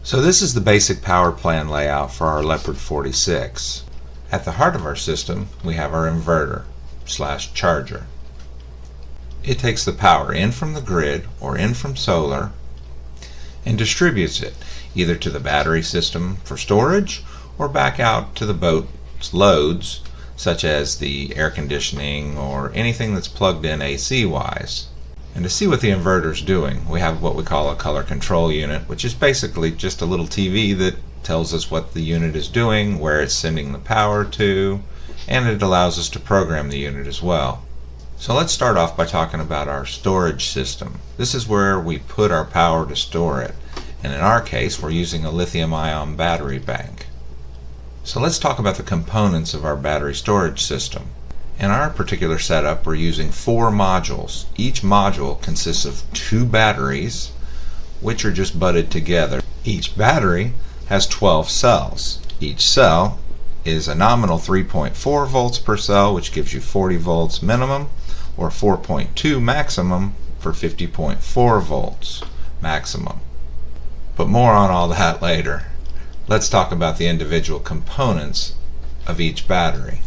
So this is the basic power plan layout for our Leopard 46. At the heart of our system we have our inverter / charger. It takes the power in from the grid or in from solar and distributes it either to the battery system for storage or back out to the boat's loads, such as the air conditioning or anything that's plugged in AC wise. And to see what the inverter is doing, we have what we call a color control unit, which is basically just a little TV that tells us what the unit is doing, where it's sending the power to, and it allows us to program the unit as well. So let's start off by talking about our storage system. This is where we put our power to store it, and in our case we're using a lithium-ion battery bank. So let's talk about the components of our battery storage system. In our particular setup we're using 4 modules. Each module consists of 2 batteries which are just butted together. Each battery has 12 cells. Each cell is a nominal 3.4 volts per cell, which gives you 40 volts minimum, or 4.2 maximum for 50.4 volts maximum. But more on all that later. Let's talk about the individual components of each battery.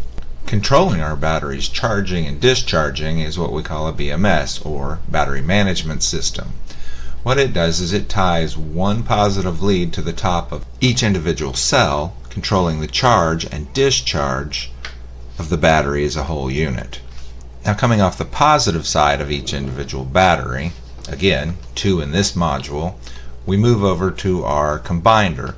Controlling our batteries charging and discharging is what we call a BMS, or battery management system. What it does is it ties one positive lead to the top of each individual cell, controlling the charge and discharge of the battery as a whole unit. Now, coming off the positive side of each individual battery, again 2 in this module, we move over to our combiner,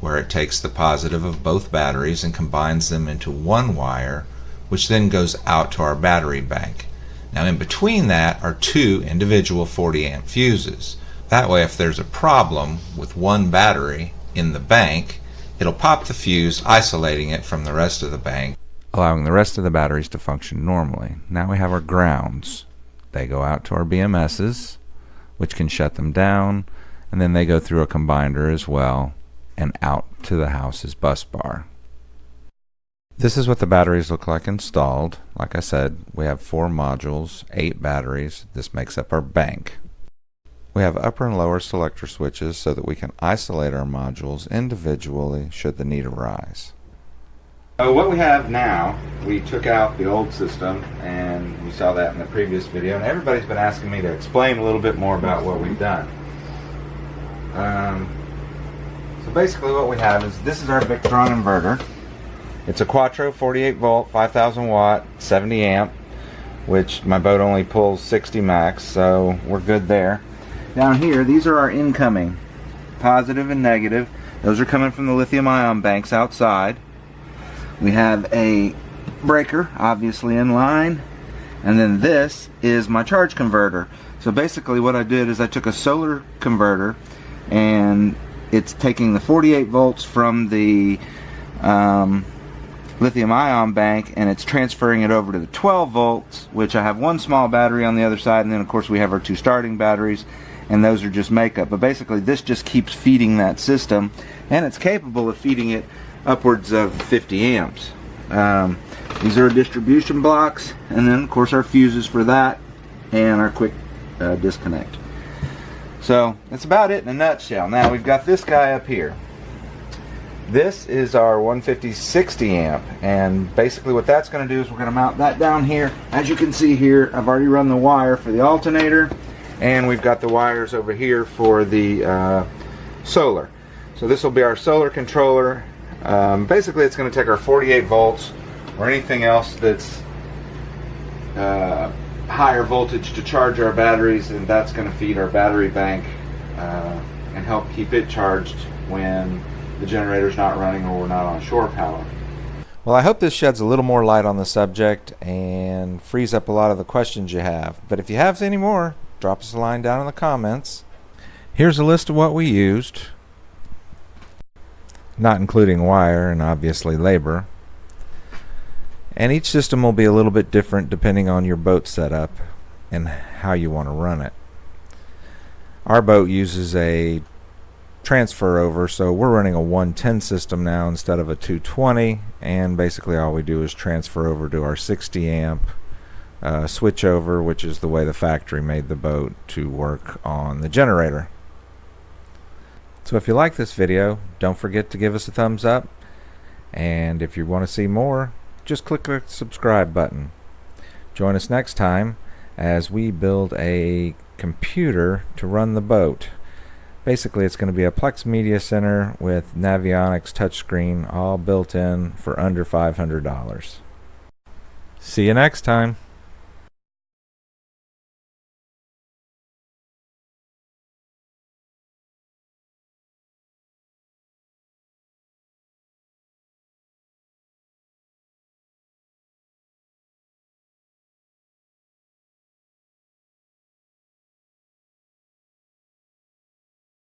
where it takes the positive of both batteries and combines them into one wire, which then goes out to our battery bank. Now in between that are 2 individual 40 amp fuses. That way if there's a problem with one battery in the bank, it'll pop the fuse, isolating it from the rest of the bank, allowing the rest of the batteries to function normally. Now we have our grounds. They go out to our BMSs, which can shut them down, and then they go through a combiner as well and out to the house's bus bar. This is what the batteries look like installed. Like I said, we have 4 modules, 8 batteries. This makes up our bank. We have upper and lower selector switches so that we can isolate our modules individually should the need arise. So what we have now, we took out the old system, and we saw that in the previous video, and everybody's been asking me to explain a little bit more about what we've done. So basically what we have is, this is our Patron inverter. It's a Quattro 48 volt, 5000 watt, 70 amp, which my boat only pulls 60 max, so we're good there. Down here, these are our incoming, positive and negative. Those are coming from the lithium ion banks outside. We have a breaker, obviously in line, and then this is my charge converter. So basically what I did is I took a solar converter, and it's taking the 48 volts from the lithium ion bank, and it's transferring it over to the 12 volts, which I have one small battery on the other side, and then of course we have our 2 starting batteries, and those are just makeup. But basically this just keeps feeding that system, and it's capable of feeding it upwards of 50 amps. These are distribution blocks, and then of course our fuses for that, and our quick disconnect. So that's about it in a nutshell. Now we've got this guy up here. This is our 150/60 amp, and basically what that's going to do is we're going to mount that down here. As you can see here, I've already run the wire for the alternator, and we've got the wires over here for the solar. So this will be our solar controller. Basically it's going to take our 48 volts or anything else that's higher voltage to charge our batteries, and that's going to feed our battery bank and help keep it charged when the generator's not running or we're not on shore power. Well, I hope this sheds a little more light on the subject and frees up a lot of the questions you have. But if you have any more, drop us a line down in the comments. Here's a list of what we used, not including wire and obviously labor. And each system will be a little bit different depending on your boat setup and how you want to run it. Our boat uses a transfer over, so we're running a 110 system now instead of a 220, and basically all we do is transfer over to our 60 amp switch over, which is the way the factory made the boat to work on the generator. So if you like this video, don't forget to give us a thumbs up, and if you want to see more, just click the subscribe button. Join us next time as we build a computer to run the boat. Basically, it's going to be a Plex Media Center with Navionics touchscreen all built in for under $500. See you next time.